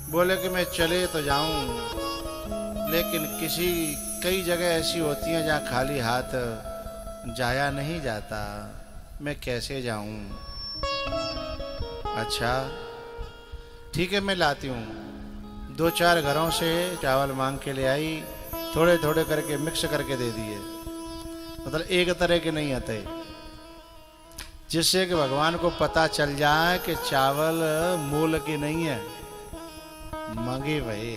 बोले कि मैं चले तो जाऊं, लेकिन कई जगह ऐसी होती हैं जहाँ खाली हाथ जाया नहीं जाता, मैं कैसे जाऊं। अच्छा ठीक है, मैं लाती हूँ। 2-4 घरों से चावल मांग के ले आई, थोड़े थोड़े करके मिक्स करके दे दिए, मतलब एक तरह के नहीं आते, जिससे कि भगवान को पता चल जाए कि चावल मूल की नहीं है, मंगे वही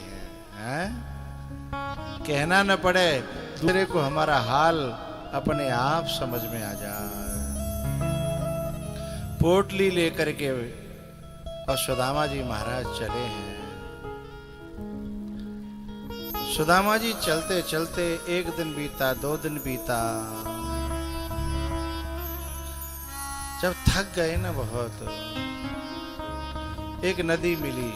हैं? कहना न पड़े दूसरे को, हमारा हाल अपने आप समझ में आ जाए। पोटली लेकर के और सुदामा जी महाराज चले हैं। सुदामा जी चलते चलते 1 दिन बीता, 2 दिन बीता, जब थक गए ना बहुत, एक नदी मिली।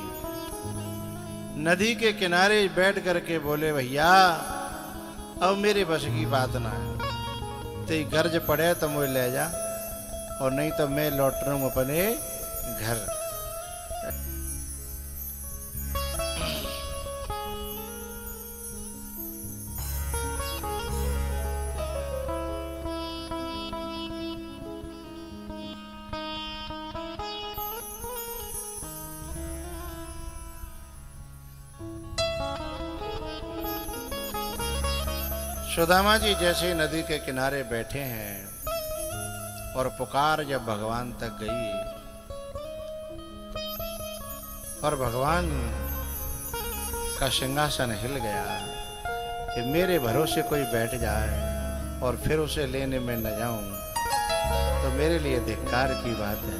नदी के किनारे बैठ करके बोले, भैया अब मेरे बस की बात ना है, तेरी गर्ज पड़े तो मुझे ले जा, और नहीं तो मैं लौट रहा हूं अपने घर। सुदामा जी जैसे नदी के किनारे बैठे हैं और पुकार जब भगवान तक गई, और भगवान का सिंहासन हिल गया कि मेरे भरोसे कोई बैठ जाए और फिर उसे लेने में न जाऊं, तो मेरे लिए धिक्कार की बात है।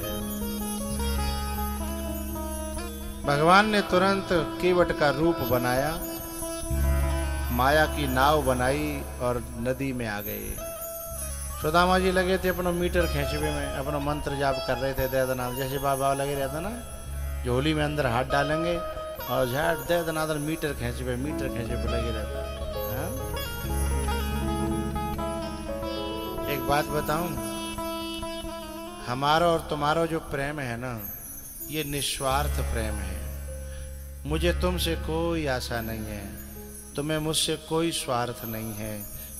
भगवान ने तुरंत केवट का रूप बनाया, माया की नाव बनाई और नदी में आ गए। सुदामा जी लगे थे अपना मीटर खींचवे में, अपना मंत्र जाप कर रहे थे, दे जैसे बाबा लगे रहता ना, झोली में अंदर हाथ डालेंगे और झाट दे दनादन मीटर खींचवे लगे रहता। हाँ? एक बात बताऊं, हमारा और तुम्हारा जो प्रेम है ना, ये निस्वार्थ प्रेम है। मुझे तुमसे कोई आशा नहीं है, तुम्हें मुझसे कोई स्वार्थ नहीं है,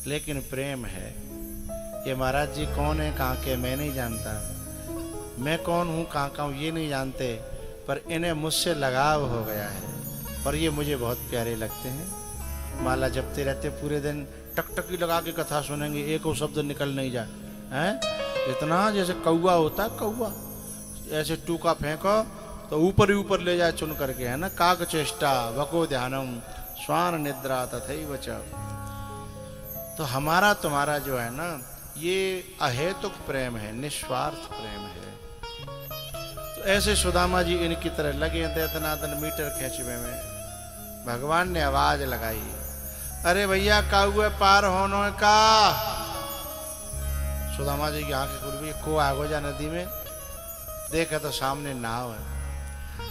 लेकिन प्रेम है। ये महाराज जी कौन है, कहाँ के, मैं नहीं जानता, मैं कौन हूँ, कहाँ का हूँ, ये नहीं जानते, पर इन्हें मुझसे लगाव हो गया है और ये मुझे बहुत प्यारे लगते हैं। माला जपते रहते पूरे दिन, टकटकी लगा के कथा सुनेंगे, एक वो शब्द निकल नहीं जाए हैं, इतना जैसे कौवा होता, कौवा ऐसे टूका फेंको तो ऊपर ही ऊपर ले जाए चुन करके, है ना। काक चेष्टा वको ध्यानम स्वान निद्रा तथैव च। तो हमारा तुम्हारा जो है ना, ये अहेतुक प्रेम है, निस्वार्थ प्रेम है। तो ऐसे सुदामा जी इनकी तरह लगे दैतनादन मीटर खींचवे में। भगवान ने आवाज लगाई, अरे भैया काउए पार होनो का। सुदामा जी की आंखें खुल गई, को आगो जा नदी में, देखा तो सामने नाव है।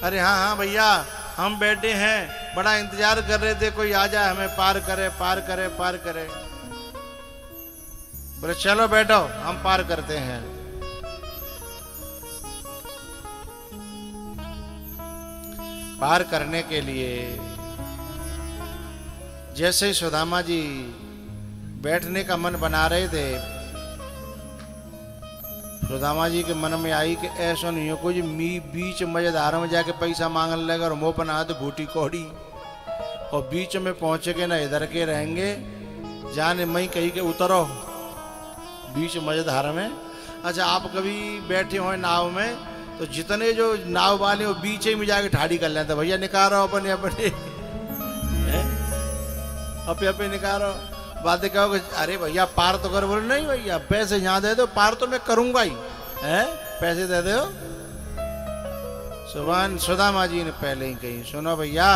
अरे हाँ हाँ भैया, हम बैठे हैं, बड़ा इंतजार कर रहे थे कोई आ जाए हमें पार करे पार करे पार करे। बोले चलो बैठो, हम पार करते हैं। पार करने के लिए जैसे ही सुदामा जी बैठने का मन बना रहे थे, सुदामा जी के मन में आई कि ऐसा नहीं हो कोई बीच मजेदार में जाके पैसा मांगने लगा और मुंह बना तो बूटी कौड़ी, और बीच में पहुंचेंगे ना इधर के रहेंगे, जाने मई कहीं के उतरो बीच मजेदार में। अच्छा आप कभी बैठे हो नाव में, तो जितने जो नाव वाले वो बीच में जाके ठाड़ी कर लेते, भैया निकालो अपने अपने अपने अपने निकालो। बातें कहो, अरे भैया पार तो कर। बोले नहीं भैया पैसे यहाँ दे दो, पार तो मैं करूंगा ही, हैं पैसे दे दो। सुभान सुदामा जी ने पहले ही कही, सुनो भैया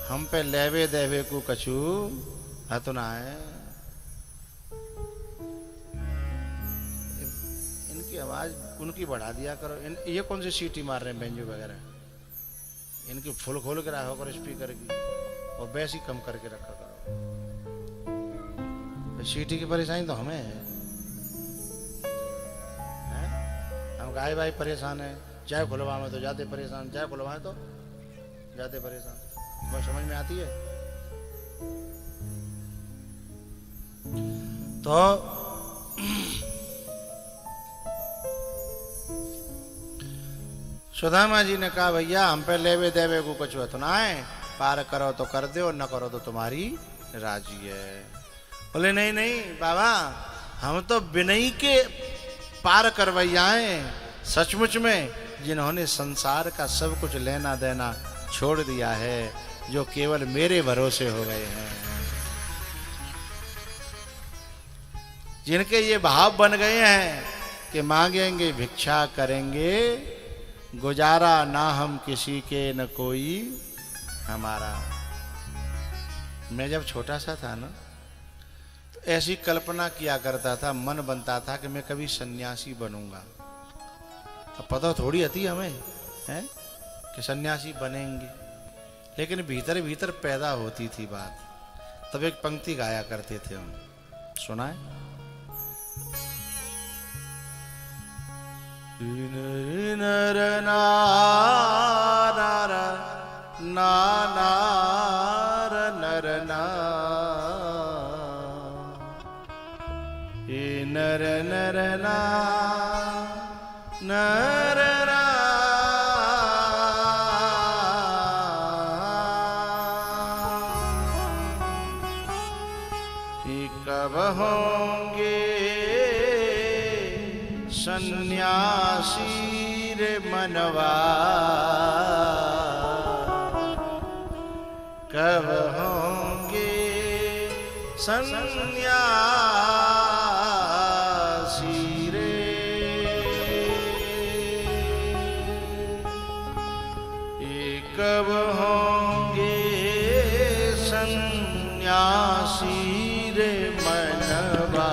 हम पे लेवे देवे को कछु हत ना है। इनकी आवाज उनकी बढ़ा दिया करो। ये कौन सी सीटी मार रहे हैं बेंजो वगैरह, इनकी फुल खोल के रखा करो स्पीकर की, और बेस ही कम करके रखा करो। सीटी की परेशानी तो हमें है? हम गाय भाई परेशान है, चाय खुलवा में तो जाते परेशान, चाय खुलवाए तो ज्यादा परेशान। बात समझ में आती है? तो सुदामा जी ने कहा भैया हम पे लेवे देवे को कुछ तो ना है, पार करो तो कर दो, न करो तो तुम्हारी राजी है। बोले नहीं नहीं बाबा, हम तो विनयी के पार करवैया हैं, सचमुच में जिन्होंने संसार का सब कुछ लेना देना छोड़ दिया है, जो केवल मेरे भरोसे हो गए हैं, जिनके ये भाव बन गए हैं कि मांगेंगे भिक्षा करेंगे, गुजारा ना हम किसी के न कोई हमारा। मैं जब छोटा सा था ना, तो ऐसी कल्पना किया करता था, मन बनता था कि मैं कभी सन्यासी बनूंगा। अब पता थोड़ी आती हमें है कि सन्यासी बनेंगे, लेकिन भीतर भीतर पैदा होती थी बात। तब एक पंक्ति गाया करते थे हम, सुनाए? नर नार नर ना, नर नर ना नर ना, कब होंगे सन्यासी रे मनवा, कब होंगे सन्यासी रे, कब होंगे सन्यासी रे मनवा।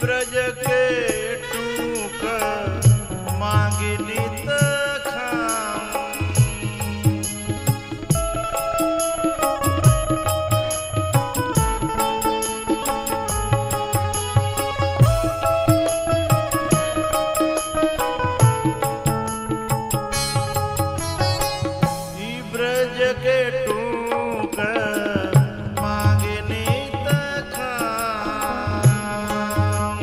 ब्रज के टूक मांगे नित खाम, ब्रज के टूक मांगे नित खाम,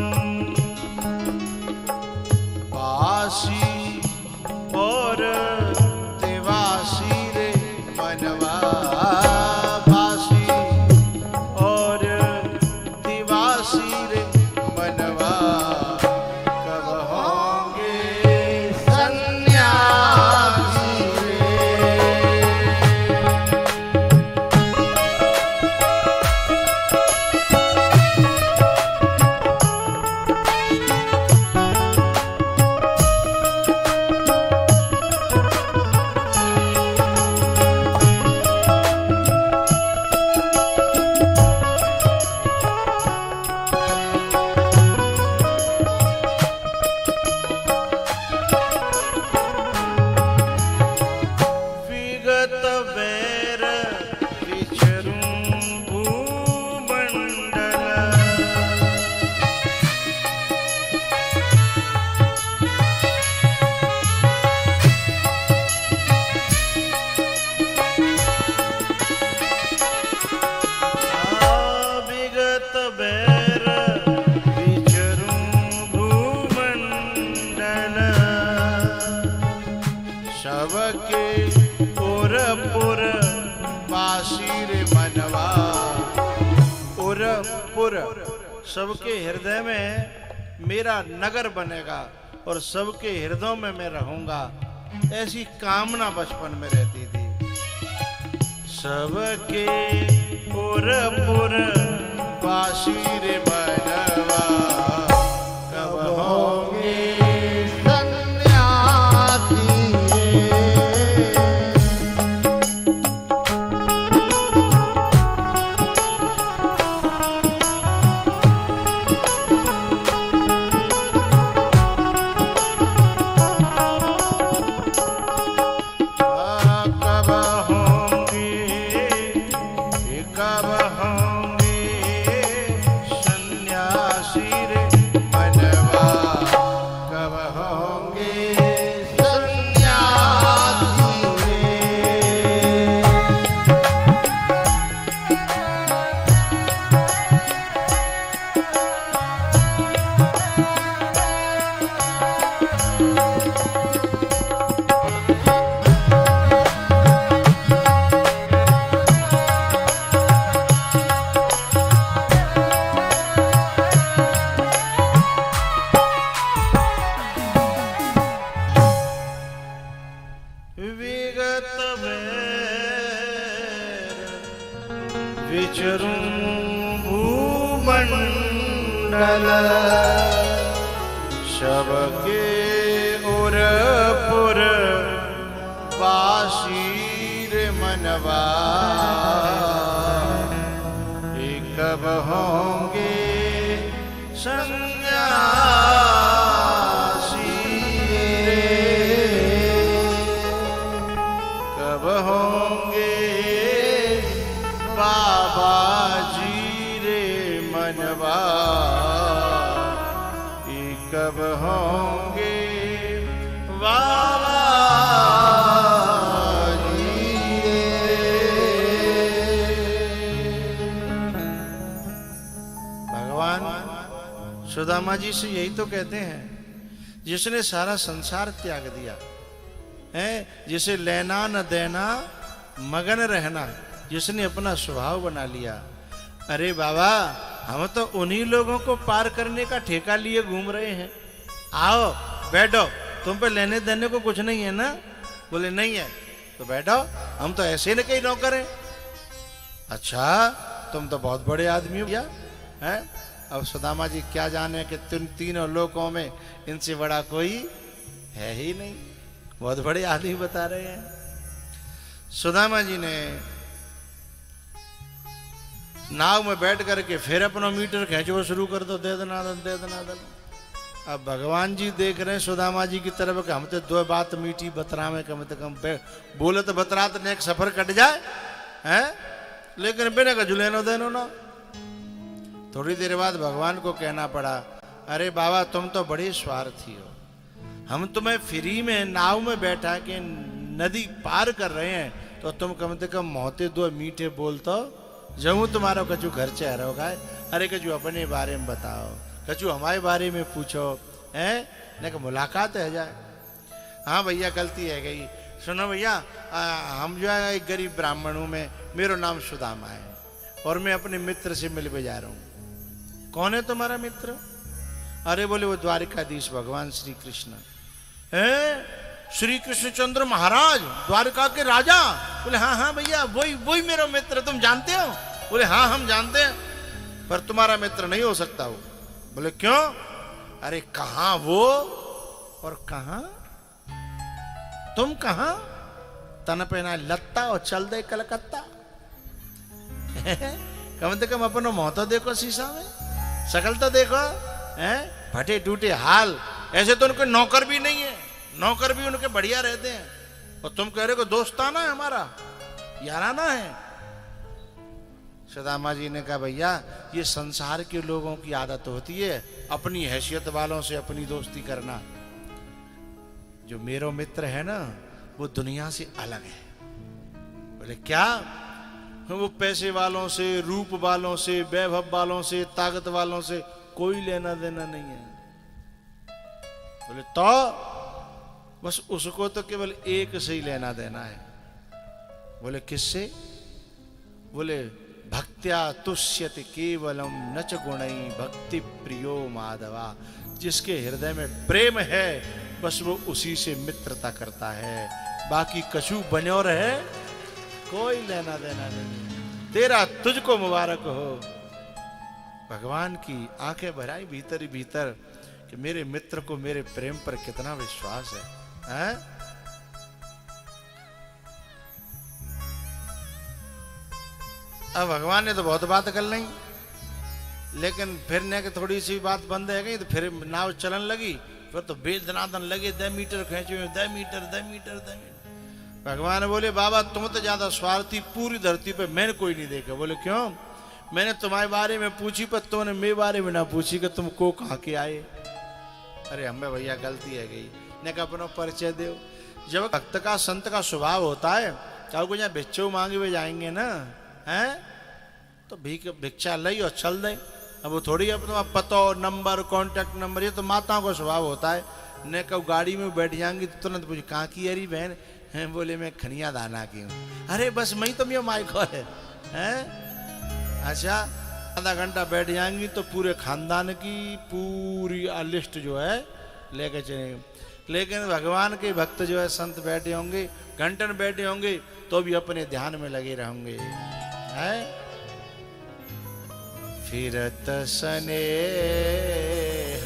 वासी और देवासी रे मनवा, वासी और देवासी रे मनवा, कब होंगे सन्यासी रे। विगत वैर विचरूं भूमंडल, विगत वैर विचरूं भूमंडल, सबके पुर पुर वासी रे मनवा, पुर पुर सबके हृदय में मेरा नगर बनेगा और सबके हृदयों में मैं रहूंगा, ऐसी कामना बचपन में रहती थी। सबके पुर पुर वासी रे मनवा, कब होंगे सन्यासी रे। होंगे सन्यासी विचरूं भूमंडल सबके उरपुर वासीर मनवा कब होंगे सन्यासी कब होंगे बाबा जी रे मनवा कब होंगे बाबा जी भगवान सुदामा जी से यही तो कहते हैं, जिसने सारा संसार त्याग दिया है, जिसे लेना न देना मगन रहना, जिसने अपना स्वभाव बना लिया। अरे बाबा, हम तो उन्हीं लोगों को पार करने का ठेका लिए घूम रहे हैं। आओ बैठो, तुम पे लेने देने को कुछ नहीं है ना? बोले नहीं है तो बैठो, हम तो ऐसे न कहीं नौकर हैं। अच्छा, तुम तो बहुत बड़े आदमी हो क्या है? अब सुदामा जी क्या जाने कि तुम तीनों लोकों में इनसे बड़ा कोई है ही नहीं। बहुत बड़े आदमी बता रहे हैं। सुदामा जी ने नाव में बैठ करके फिर अपना मीटर खींचना शुरू कर दो, दे देना दे देना दे। अब भगवान जी देख रहे हैं सुदामा जी की तरफ कि हम तो दो बात मीठी बतरा में कम से कम बोले तो बतरा तो एक सफर कट जाए हैं, लेकिन बिना का जुलेनो देनो ना। थोड़ी देर बाद भगवान को कहना पड़ा, अरे बाबा तुम तो बड़े स्वार्थी हो, हम तुम्हें फ्री में नाव में बैठा के नदी पार कर रहे हैं, तो तुम कम से कम मोहते दो मीठे बोल तो जमू तुम्हारा कचू घर चेहरा होगा। अरे कचू अपने बारे में बताओ, कचू हमारे बारे में पूछो, हैं न मुलाकात है जाए। हाँ भैया गलती है गई, सुनो भैया, हम जो है एक गरीब ब्राह्मण हूँ, मैं, मेरा नाम सुदामा है और मैं अपने मित्र से मिलने जा रहा हूँ। कौन है तुम्हारा मित्र? अरे बोले वो द्वारिकाधीश भगवान श्री कृष्ण है, श्री कृष्णचंद्र महाराज द्वारका के राजा। बोले हाँ हाँ भैया वही मेरा मित्र, तुम जानते हो? बोले हाँ हम जानते हैं, पर तुम्हारा मित्र नहीं हो सकता वो। बोले क्यों? अरे कहाँ वो और कहाँ तुम? कहाँ तन पहना लत्ता और चल दे कलकत्ता। कम से कम अपनो मुंह तो देखो शीशा में, शकल तो देखो, हैं फटे टूटे हाल। ऐसे तो उनके नौकर भी नहीं है, नौकर भी उनके बढ़िया रहते हैं, और तुम कह रहे हो दोस्ताना है हमारा, याराना है। सुदामा जी ने कहा भैया ये संसार के लोगों की आदत होती है अपनी हैसियत वालों से अपनी दोस्ती करना। जो मेरा मित्र है ना वो दुनिया से अलग है। बोले क्या? वो पैसे वालों से, रूप वालों से, वैभव वालों से, ताकत वालों से कोई लेना देना नहीं है। बोले तो बस उसको तो केवल एक से ही लेना देना है। बोले किससे? बोले भक्त्या तुष्यति केवलम नच गुणई भक्ति प्रियो माधवा। जिसके हृदय में प्रेम है बस वो उसी से मित्रता करता है, बाकी कछु बन्यो रहे कोई लेना देना नहीं। तेरा तुझको मुबारक हो। भगवान की आंखें भराई भीतर ही भीतर कि मेरे मित्र को मेरे प्रेम पर कितना विश्वास है। अब भगवान ने तो बहुत बात कर ली, लेकिन फिर ने कि थोड़ी सी बात बंद है गई तो फिर नाव चलन लगी। फिर तो बेदनादन लगे, 10 मीटर खींचे, 10 मीटर। भगवान बोले बाबा तुम तो ज्यादा स्वार्थी पूरी धरती पे मैंने कोई नहीं देखा। बोले क्यों? मैंने तुम्हारे बारे में पूछी पर तुमने मेरे बारे में ना पूछी कि तुम को कहाँ के आए। अरे हमें भैया गलती है गई, ने कहा अपना परिचय दो। जब भक्त का संत का स्वभाव होता है चाहे को यहाँ भिक्षु मांगे हुए जाएंगे ना, हैं तो भिक्षा लई और चल दे। अब वो थोड़ी अपना पतो नंबर कांटेक्ट नंबर, ये तो माताओं का स्वभाव होता है। ने कब गाड़ी में बैठ जाएंगी तो तुरंत पूछ कहाँ की अरी बहन हैं, बोले मैं खनिया दाना की हूँ। अरे बस मैं तो मेरा माइको है, हैं अच्छा। आधा घंटा बैठ जाएंगी तो पूरे खानदान की पूरी लिस्ट जो है लेके चलेंगे। लेकिन भगवान के भक्त जो है संत बैठे होंगे, घंटन बैठे होंगे तो भी अपने ध्यान में लगे रहेंगे, हैं। फिरत स्नेह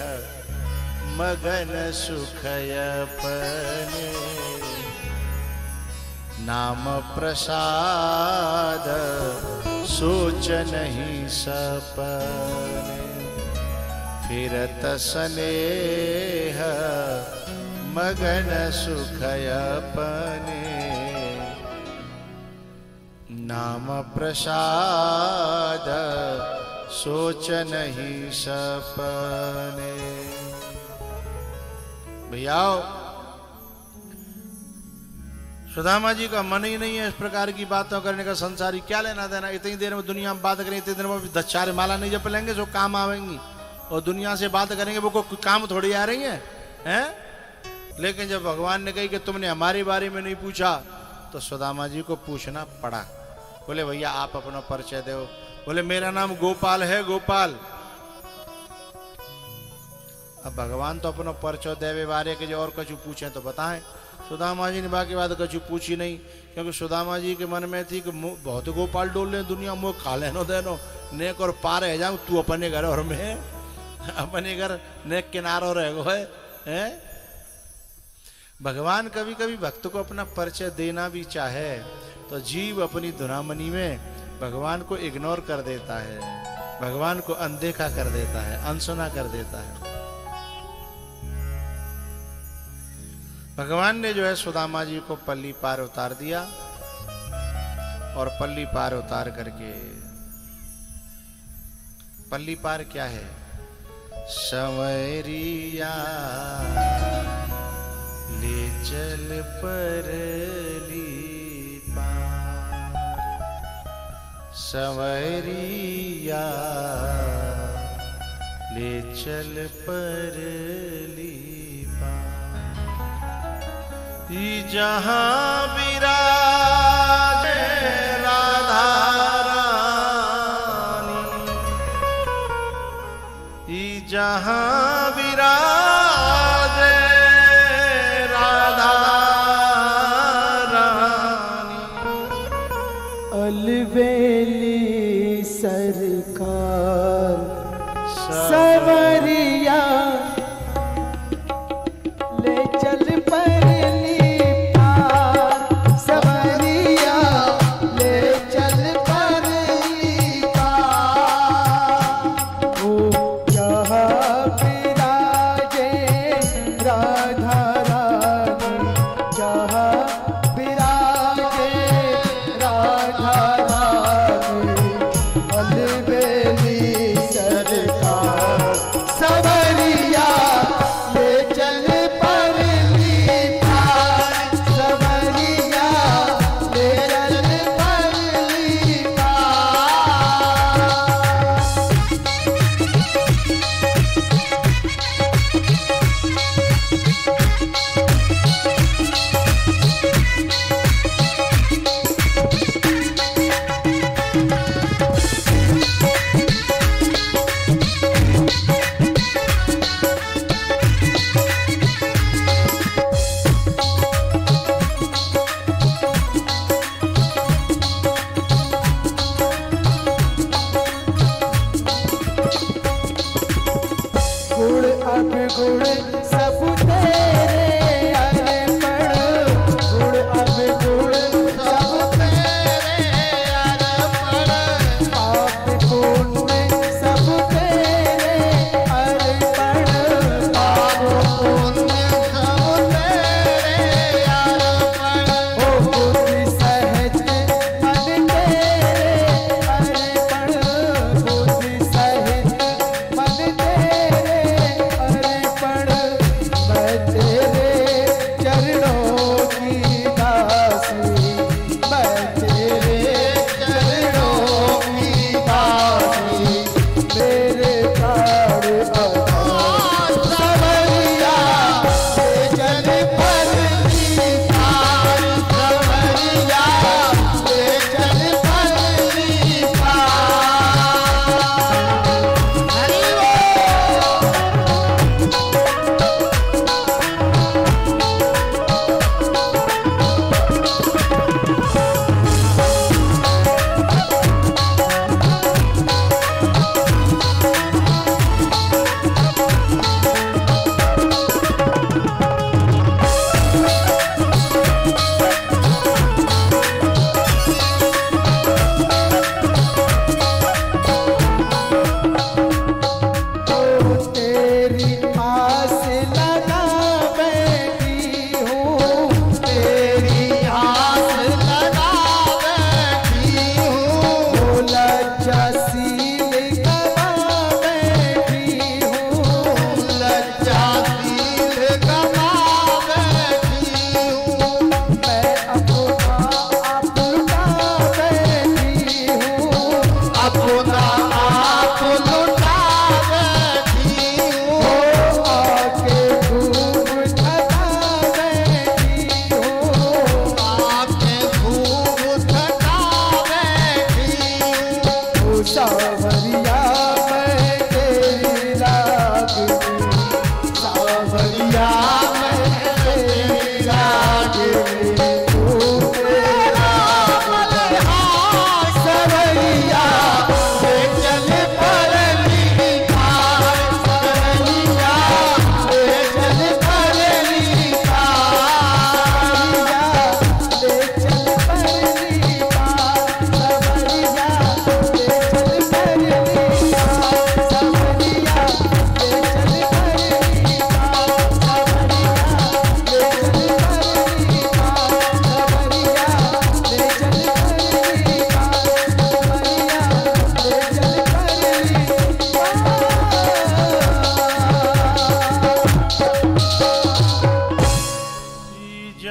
मगन सुखयपने, नाम प्रसाद सोच नहीं सपने। फिरत स्नेह मगन सुखयपने, नाम प्रसाद सोच नहीं सपने। भैया सुदामा जी का मन ही नहीं है इस प्रकार की बातों करने का। संसारी क्या लेना देना, इतनी देर में दुनिया में बात करें, इतनी देर में 10 माला नहीं जप लेंगे जो काम आवेंगी, और दुनिया से बात करेंगे वो कोई काम थोड़ी आ रही है, हैं। लेकिन जब भगवान ने कही कि तुमने हमारे बारे में नहीं पूछा तो सुदामा जी को पूछना पड़ा। बोले भैया आप अपना परिचय दो। बोले मेरा नाम गोपाल है, गोपाल। अब भगवान तो अपना परिचय देवे बारे के जो और कछु पूछे तो बताएं। सुदामा जी ने बाकी बात कछु पूछी नहीं, क्योंकि सुदामा जी के मन में थी कि बहुत गोपाल डोल ले दुनिया मोह खा लेनो देनो, नेक और पार है जाऊं तू अपने घर और मैं अपने घर नेक किनारो रह गए, हैं। भगवान कभी कभी भक्त को अपना परिचय देना भी चाहे तो जीव अपनी धुनामनी में भगवान को इग्नोर कर देता है, भगवान को अनदेखा कर देता है, अनसुना कर देता है। भगवान ने जो है सुदामा जी को पल्ली पार उतार दिया, और पल्ली पार उतार करके, पल्ली पार क्या है, संवरिया ले चल परली पार, संवरिया ले चल परली जहाँ विराजे राधा रानी, जहाँ विराजे राधा रानी, अलवेली सरकार सवरिया ले चल परली पार, सवरिया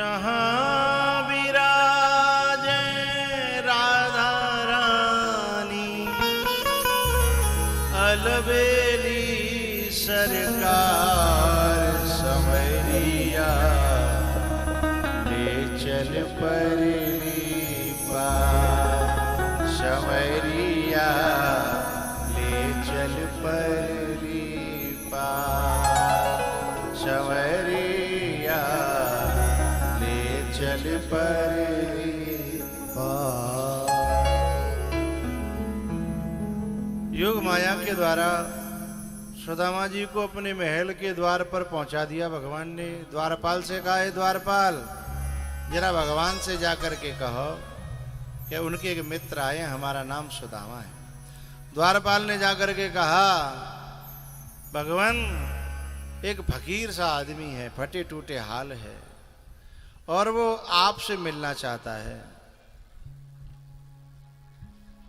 जहाँ विराजे राधा रानी, अलबेली सरकार समरिया, ले चल परली पार समरिया, ले चल परली पार समरिया, ले चल परली पार। योग माया के द्वारा सुदामा जी को अपने महल के द्वार पर पहुंचा दिया भगवान ने। द्वारपाल से कहा है, द्वारपाल जरा भगवान से जाकर के कहो कि उनके एक मित्र आए, हमारा नाम सुदामा है। द्वारपाल ने जाकर के कहा, भगवान एक फकीर सा आदमी है, फटे टूटे हाल है, और वो आपसे मिलना चाहता है।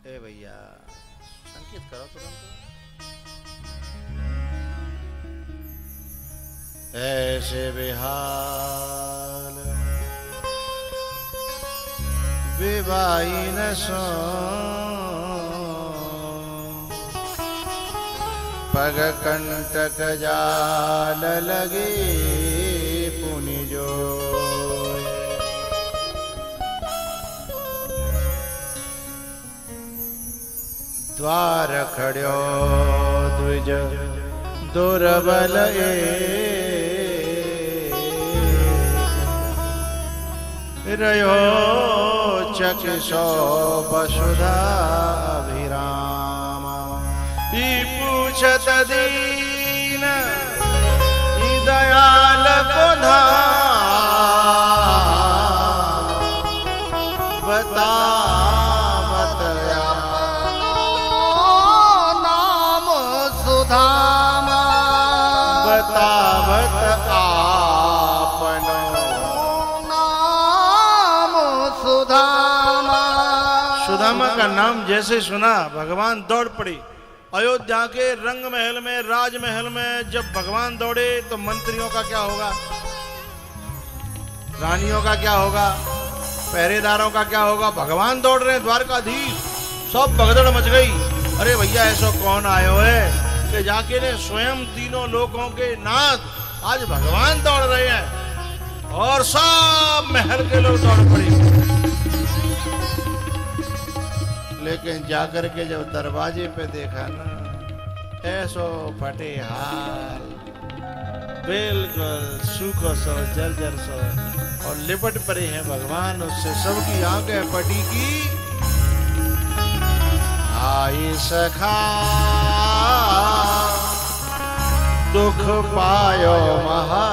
ए भैया संकेत करो तुरंत। ऐसे बेहाल विवाही न सो, पग कंटक जाल लगे पुनि जो, द्वार खड़ो द्विज दुर्बल रयो चक्षो वसुधा अभिराम, ई पूछत दीन ई दयाल को बता बतया नाम सुधामा, बतावत आपनो नाम सुधामा। सुदामा का नाम जैसे सुना भगवान दौड़ पड़ी। अयोध्या के रंग महल में, राजमहल में जब भगवान दौड़े तो मंत्रियों का क्या होगा, रानियों का क्या होगा, पहरेदारों का क्या होगा। भगवान दौड़ रहे हैं, द्वारकाधीश, सब भगदड़ मच गई। अरे भैया ऐसा कौन आयो है कि जाके ने स्वयं तीनों लोकों के नाथ आज भगवान दौड़ रहे हैं, और सब महल के लोग दौड़ पड़े। लेकिन जाकर के जब दरवाजे पे देखा ना, ऐसो फटे हाल, बिल्कुल सूखो सो जर्जर सो, और लिपट पड़े हैं भगवान उससे, सबकी आंखें पटी की। आई सखा दुख पायो महा,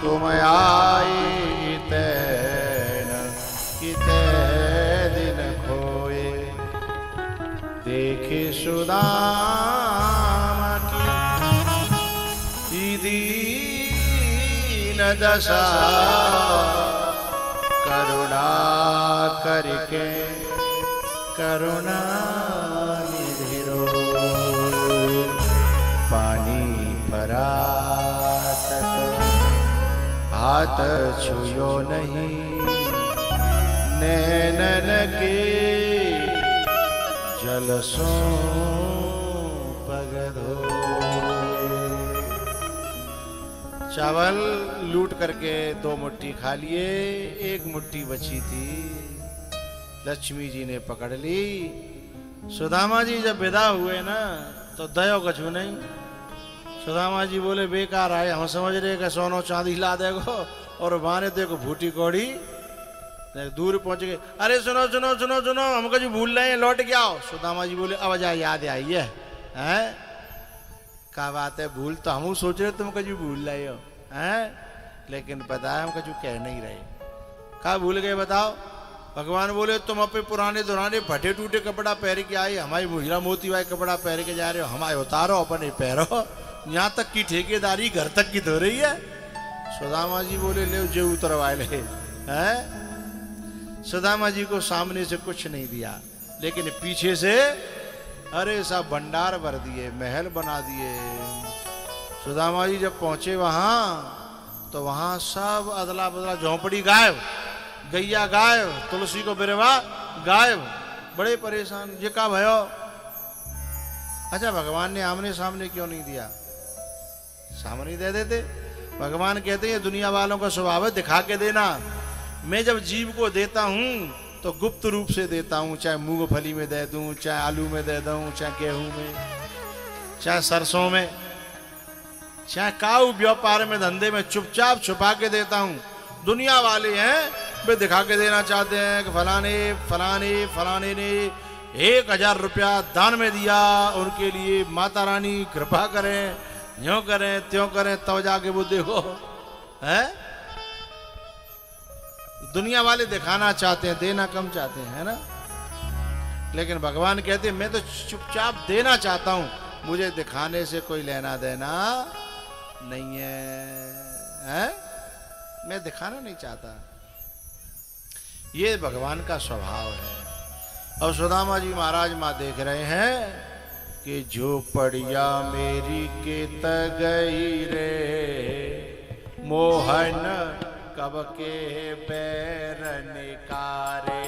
तुम आई देखे सुदामा की दीन दशा, करुणा करके करुणा निधि रोए, पानी भरा हाथ छुयो नहीं, नैनन के जल सो पग धोए। चावल लूट करके 2 मुट्ठी खा लिए, 1 मुट्ठी बची थी, लक्ष्मी जी ने पकड़ ली। सुदामा जी जब विदा हुए ना तो दयो कछु नहीं। सुदामा जी बोले बेकार आए, हम समझ रहे कि सोनो चांदी ला देगो, और वहां देखो भूटी कौड़ी। दूर पहुंच गए, अरे सुनो सुनो सुनो सुनो, हम कभी भूल रहे हैं, लौट के आओ। सुदामा जी बोले अब जा याद आई है, क्या बात है, भूल तो हम सोच रहे तुम कभी भूल रहे हो, हैं? लेकिन पता है हम कभी कह नहीं रहे। क्या भूल गए बताओ? भगवान बोले तुम अपने पुराने दुराने फटे टूटे कपड़ा पहन के आए, हमारी हीरा मोती वाले कपड़ा पहन के जा रहे हो, हमारे उतारो अपने पैरो, यहाँ तक की ठेकेदारी घर तक की धो रही है। सुदामा जी बोले ले जो उतरवा ले, हैं? सुदामा जी को सामने से कुछ नहीं दिया, लेकिन पीछे से अरे सब भंडार भर दिए, महल बना दिए। सुदामा जी जब पहुंचे वहां तो वहां सब अदला बदला, झोंपड़ी गायब, गैया गायब, तुलसी को बिरवा गायब। बड़े परेशान, ये का भयो। अच्छा, भगवान ने आमने सामने क्यों नहीं दिया? सामने दे देते। भगवान कहते हैं दुनिया वालों का स्वभाव है दिखा के देना। मैं जब जीव को देता हूं तो गुप्त रूप से देता हूं, चाहे मूंगफली में दे दूं, चाहे आलू में दे दूं, चाहे गेहूं में, चाहे सरसों में, चाहे काऊ व्यापार में, धंधे में, चुपचाप छुपा के देता हूं। दुनिया वाले हैं वे दिखा के देना चाहते हैं कि फलाने फलाने फलाने ने 1000 रुपया दान में दिया, उनके लिए माता रानी कृपा करें, यूं करें त्यों करें, तब जाके वो देखो है। दुनिया वाले दिखाना चाहते हैं, देना कम चाहते हैं, है ना। लेकिन भगवान कहते हैं मैं तो चुपचाप देना चाहता हूं, मुझे दिखाने से कोई लेना देना नहीं है? मैं दिखाना नहीं चाहता। ये भगवान का स्वभाव है। और सुदामा जी महाराज मां देख रहे हैं कि झोपड़िया मेरी केत गई रे, मोहन कब के पैर निकारे।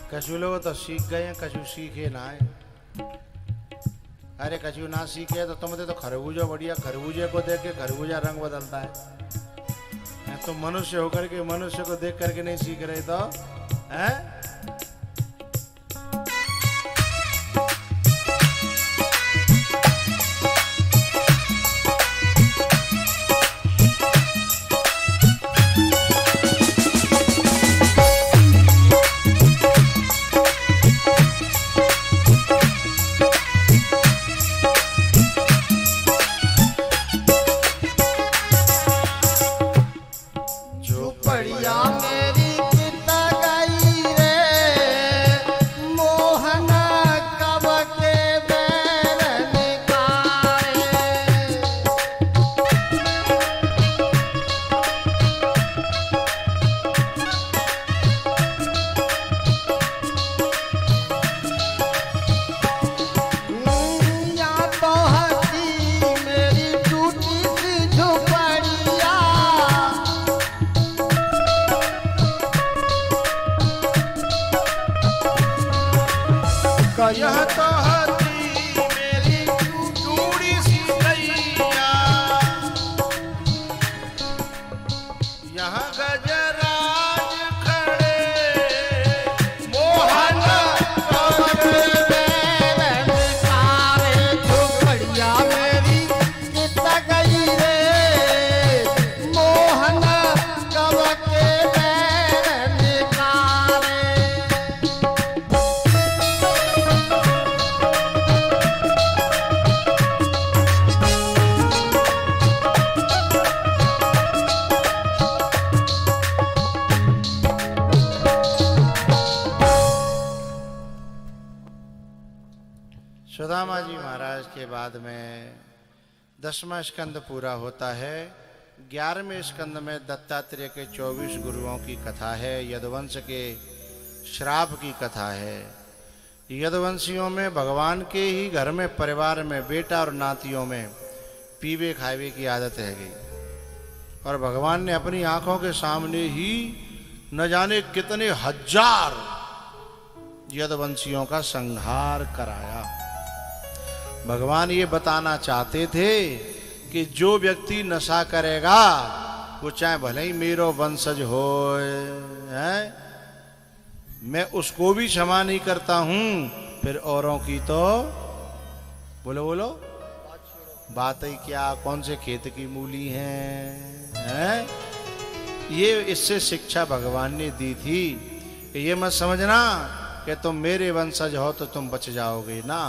कछु लोग तो सीख गए हैं, कछु सीखे ना है। अरे कछु ना सीखे तो तुम तो खरबूजा, बढ़िया खरबूजे को देख के खरबूजा रंग बदलता है। तो मनुष्य होकर के मनुष्य को देख करके नहीं सीख रहे तो है। यह तो हती मेरी टूटी सी गैया, यहाँ गजराज खड़े मोहन कब के पैर निकारे। झोपड़िया मेरी केत गई रे, मोहन कब के पैर निकारे। सुदामा जी महाराज के बाद में 10वां स्कंद पूरा होता है। 11वें स्कंद में दत्तात्रेय के 24 गुरुओं की कथा है, यदुवंश के श्राप की कथा है। यदुवंशियों में भगवान के ही घर में परिवार में बेटा और नातियों में पीवे खावे की आदत रह गई, और भगवान ने अपनी आंखों के सामने ही न जाने कितने हजार यदुवंशियों का संहार कराया। भगवान ये बताना चाहते थे कि जो व्यक्ति नशा करेगा वो चाहे भले ही मेरो वंशज हो, मैं उसको भी क्षमा नहीं करता हूं, फिर औरों की तो बोलो बोलो बात ही क्या, कौन से खेत की मूली हैं? ये इससे शिक्षा भगवान ने दी थी कि ये मत समझना कि तुम मेरे वंशज हो तो तुम बच जाओगे ना।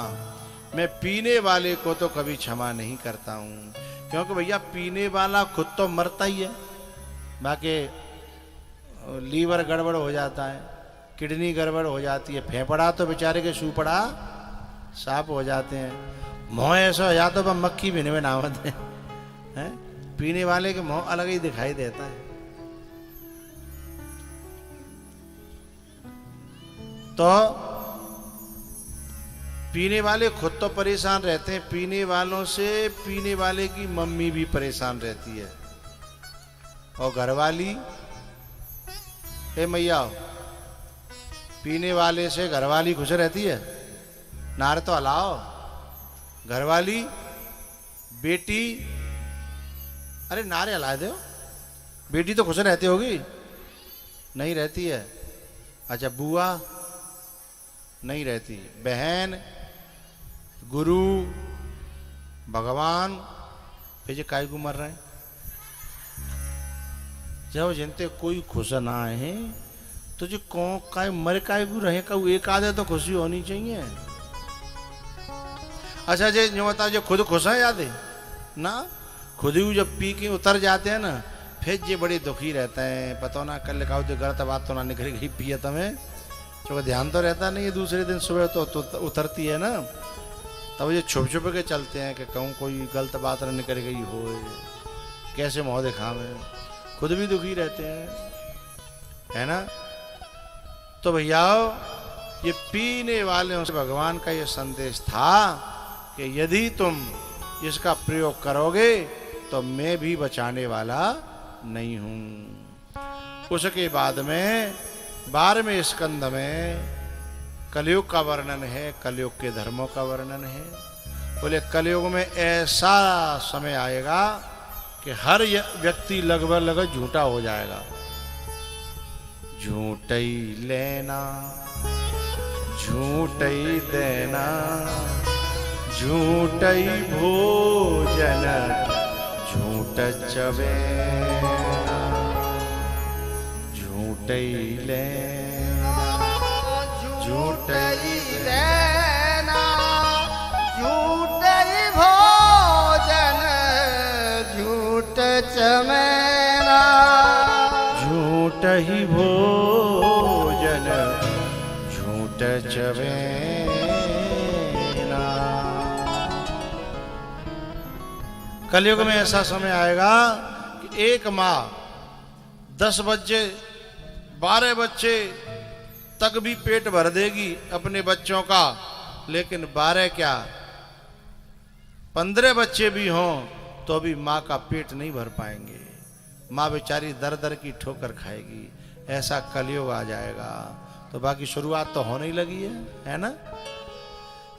मैं पीने वाले को तो कभी क्षमा नहीं करता हूं, क्योंकि भैया पीने वाला खुद तो मरता ही है, बाकी लीवर गड़बड़ हो जाता है, किडनी गड़बड़ हो जाती है, फेफड़ा तो बेचारे के सुपड़ा साफ हो जाते हैं, मुँह ऐसा हो जाता तो मक्खी भी नहीं बनावत है। पीने वाले के मुँह अलग ही दिखाई देता है। तो पीने वाले खुद तो परेशान रहते हैं, पीने वालों से पीने वाले की मम्मी भी परेशान रहती है, और घरवाली, ए मैया, पीने वाले से घरवाली खुश रहती है, नार तो हलाओ। घरवाली, बेटी, अरे नारे हला दो, बेटी तो खुश रहती होगी, नहीं रहती है। अच्छा बुआ नहीं रहती, बहन, गुरु, भगवान, फिर काय को मर रहे हैं। जब जनते कोई खुश ना है तो जो कौन काय मर काय को रहे का एक आधे तो खुशी होनी चाहिए। अच्छा जे जो बता जो खुद खुश है याद है ना, खुद ही जब पी के उतर जाते हैं ना, फिर ये बड़े दुखी रहते हैं, पता ना कल लिखाओ जो गलत बात तो ना निकल गई पिए तुम्हें, क्योंकि ध्यान तो रहता नहीं है, दूसरे दिन सुबह तो उतरती है ना, तब ये छुप छुप के चलते हैं कि कहूँ कोई गलत बात ना निकल गई हो, कैसे मुँह दिखावे, खुद भी दुखी रहते हैं, है ना। तो भैया ये पीने वाले से भगवान का ये संदेश था कि यदि तुम इसका प्रयोग करोगे तो मैं भी बचाने वाला नहीं हूं। उसके बाद में 12वें स्कंद में कलयुग का वर्णन है, कलयुग के धर्मों का वर्णन है। बोले कलयुग में ऐसा समय आएगा कि हर व्यक्ति लगभग झूठा हो जाएगा। झूठ ही लेना, झूठ ही देना, झूठ ही भोजन, झूठ चबेना, झूठ ही लेना, झूठ ही लेना, झूठ ही भोजन, झूठ चमेना, झूठ ही भोजन, झूठ चबेना। कलयुग में ऐसा समय आएगा कि एक माँ 10 बच्चे 12 बच्चे तक भी पेट भर देगी अपने बच्चों का, लेकिन 12 क्या 15 बच्चे भी हों तो भी माँ का पेट नहीं भर पाएंगे। माँ बेचारी दर दर की ठोकर खाएगी। ऐसा कलयुग आ जाएगा। तो बाकी शुरुआत तो होने ही लगी है ना।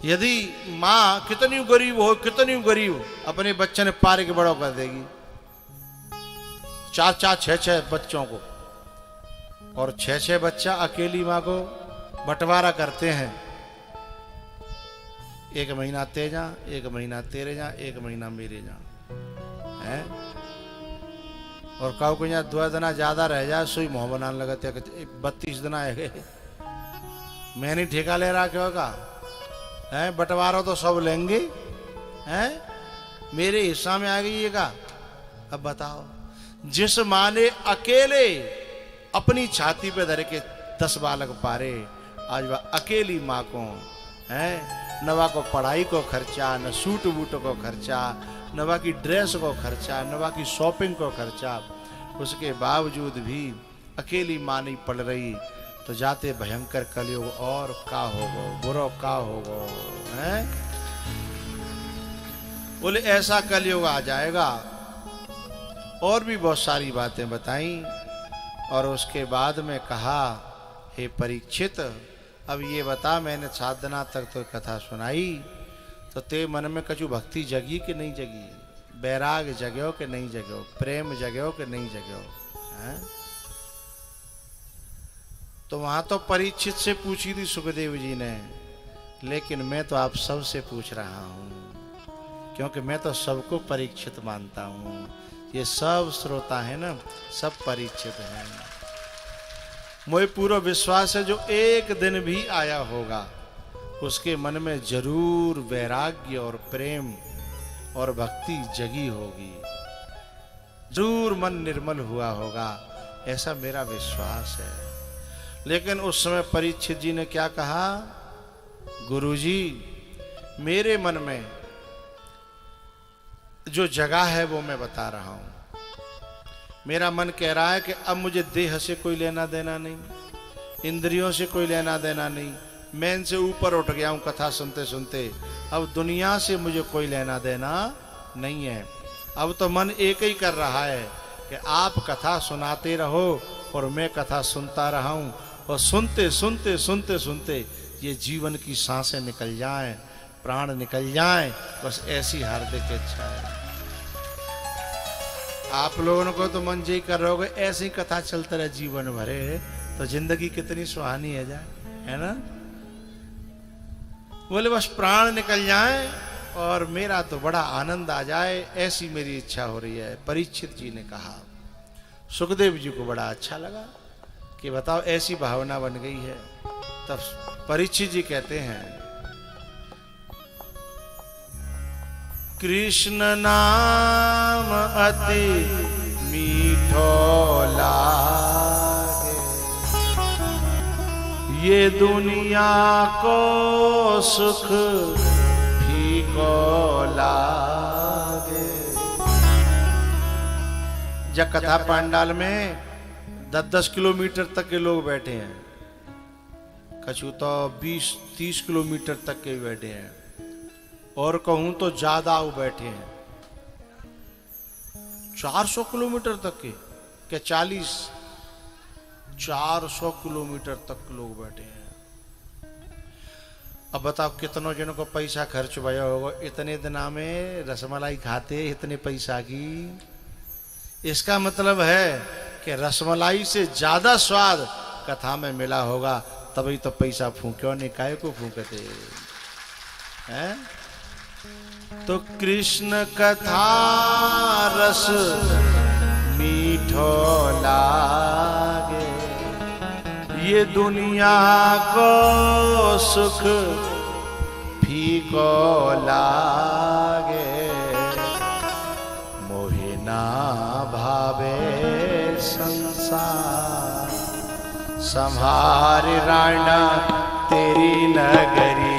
यदि माँ कितनी गरीब हो, कितनी गरीब, अपने बच्चे ने पार के बड़ो कर देगी, 4-4 6-6 बच्चों को, और 6-6 बच्चा अकेली माँ को बंटवारा करते हैं। 1 महीना तेजा, 1 महीना तेरे जा, 1 महीना मेरे जा, है। और काउ को यहाँ 2 दिन ज्यादा रह जाए सोई मुँह बनाने लगते 32 दिन आए गए, मैं नहीं ठेका ले रहा क्यों का है, बंटवारा तो सब लेंगे हैं, मेरे हिस्सा में आ गई ये का। अब बताओ, जिस माँ ने अकेले अपनी छाती पे धर के 10 बालक पारे, आज वह अकेली माँ को है, नवा को पढ़ाई को खर्चा, न सूट बूट को खर्चा, नवा की ड्रेस को खर्चा, नवा की शॉपिंग को खर्चा, उसके बावजूद भी अकेली माँ नहीं पड़ रही, तो जाते भयंकर कलयुग और का होगो, बुरो का होगो, हैं। बोले ऐसा कलयुग आ जाएगा। और भी बहुत सारी बातें बताई, और उसके बाद में कहा, हे परीक्षित, अब ये बता, मैंने 7 दिन तक तो कथा सुनाई, तो ते मन में कछु भक्ति जगी कि नहीं जगी, बैराग जगो कि नहीं जगो, प्रेम जगो कि नहीं जगो, हैं। तो वहां तो परीक्षित से पूछी थी सुखदेव जी ने, लेकिन मैं तो आप सब से पूछ रहा हूं, क्योंकि मैं तो सबको परीक्षित मानता हूं। ये सब श्रोता है ना, सब परीक्षित हैं। मुझे पूरा विश्वास है जो एक दिन भी आया होगा उसके मन में जरूर वैराग्य और प्रेम और भक्ति जगी होगी, जरूर मन निर्मल हुआ होगा, ऐसा मेरा विश्वास है। लेकिन उस समय परीक्षित जी ने क्या कहा, गुरुजी मेरे मन में जो जगह है वो मैं बता रहा हूं। मेरा मन कह रहा है कि अब मुझे देह से कोई लेना देना नहीं, इंद्रियों से कोई लेना देना नहीं, मैं इनसे ऊपर उठ गया हूं कथा सुनते सुनते, अब दुनिया से मुझे कोई लेना देना नहीं है। अब तो मन एक ही कर रहा है कि आप कथा सुनाते रहो और मैं कथा सुनता रहा हूं, और सुनते सुनते सुनते सुनते ये जीवन की सांसें निकल जाएं, प्राण निकल जाएं, बस ऐसी हार्दिक इच्छा है। आप लोगों को तो मन यही कर रहे होगे ऐसी कथा चलते रहे जीवन भरे, तो जिंदगी कितनी सुहानी है जाए, है ना। बोले बस प्राण निकल जाए और मेरा तो बड़ा आनंद आ जाए, ऐसी मेरी इच्छा हो रही है। परीक्षित जी ने कहा। सुखदेव जी को बड़ा अच्छा लगा कि बताओ ऐसी भावना बन गई है। तब परीक्षित जी कहते हैं, कृष्ण नाम अति मीठो लागे, ये दुनिया को सुख फीको लागे। जब कथा पंडाल में 10-10 किलोमीटर तक के लोग बैठे हैं, कछु तो 20-30 किलोमीटर तक के बैठे हैं, और कहूं तो ज्यादा वो बैठे हैं 400 किलोमीटर तक के, क्या 400 किलोमीटर तक लोग बैठे हैं। अब बताओ कितनों जनों को पैसा खर्च भया होगा इतने दिना में रसमलाई खाते, इतने पैसा की। इसका मतलब है कि रसमलाई से ज्यादा स्वाद कथा में मिला होगा, तभी तो पैसा फूक्यो नहीं, काहे को फूकते हैं। तो कृष्ण कथा रस मीठो लागे, ये दुनिया को सुख फीको लागे। मोहे ना भावे संसार, संभार राणा तेरी नगरी।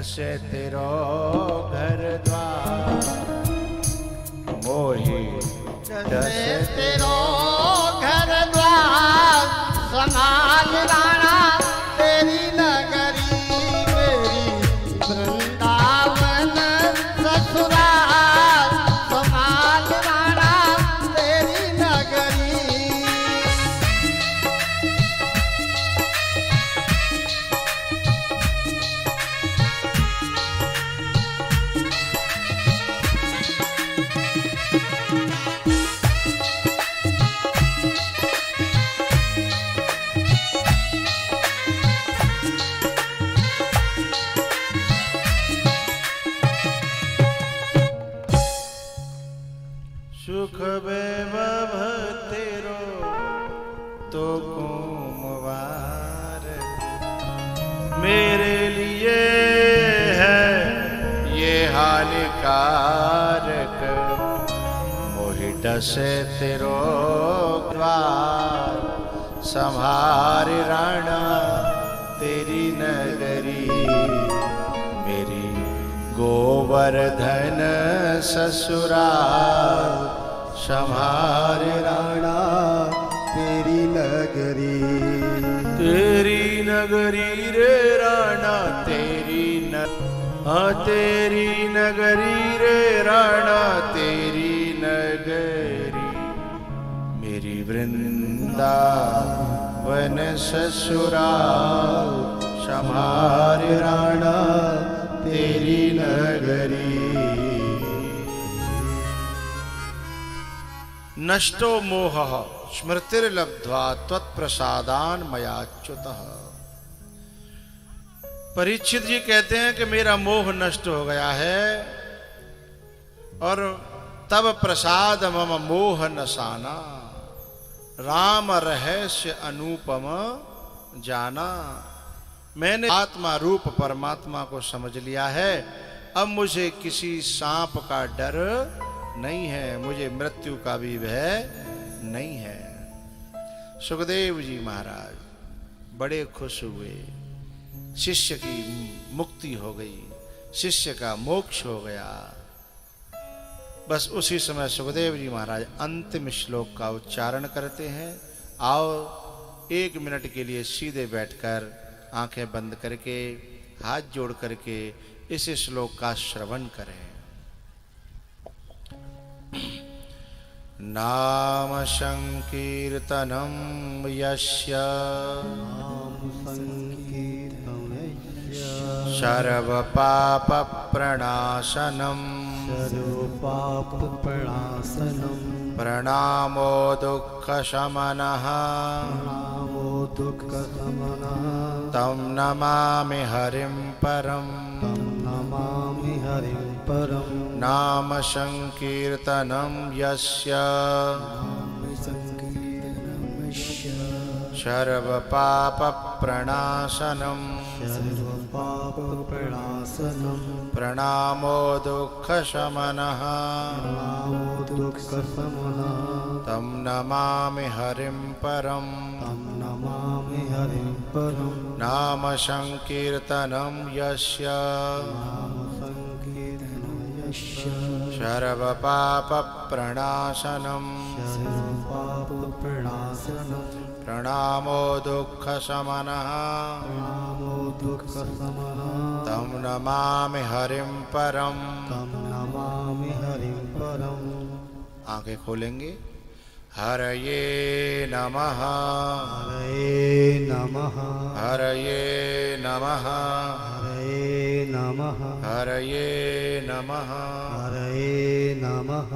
से तेरो घर द्वार, मोहे से तेरो घर द्वार, संभाल राणा तेरी नगरी। मेरी वृंदावन ससुराल, संभाल राणा तेरी नगरी। मेरे लिए है ये हानिकारक, मोहि डसे तेरो द्वार, संभार राणा तेरी नगरी, मेरी गोवर्धन ससुराल, संभार राणा तेरी नगरी, तेरी नगरी रे राणा तेरी तेरी नगरी रे राणा तेरी नगरी, मेरी वृंदावन ससुराल, संभार राणा तेरी नगरी। नष्टो मोहः स्मृतिर्लब्ध्वा त्वत्प्रसादान मयाच्युतः। परीक्षित जी कहते हैं कि मेरा मोह नष्ट हो गया है और तब प्रसाद मम मोह नसाना, राम रहस्य अनुपम जाना। मैंने आत्मा रूप परमात्मा को समझ लिया है, अब मुझे किसी सांप का डर नहीं है, मुझे मृत्यु का भी भय नहीं है। सुखदेव जी महाराज बड़े खुश हुए, शिष्य की मुक्ति हो गई, शिष्य का मोक्ष हो गया। बस उसी समय सुखदेव जी महाराज अंतिम श्लोक का उच्चारण करते हैं। आओ 1 मिनट के लिए सीधे बैठकर आंखें बंद करके हाथ जोड़ करके इस श्लोक का श्रवण करें। नाम संकीर्तनम यस्य सर्व पाप प्रणाशनम, प्रणामो दुःख शमनः, तं नमामि हरिं परं, नाम संकीर्तनं यस्य सर्व पाप प्रणाशनम, प्रणामो दुःख शमनः, तं नमामि हरिं परं, नाम संकीर्तनं यस्य सर्व पाप प्रणाशनम, प्रणामो दुःख शमनः, तं नमामि हरिं परं। आंखें खोलेंगे। हरये नमः, हरये नमः, हरये नमः, हरये नमः, हरये नमः, हरये नमः।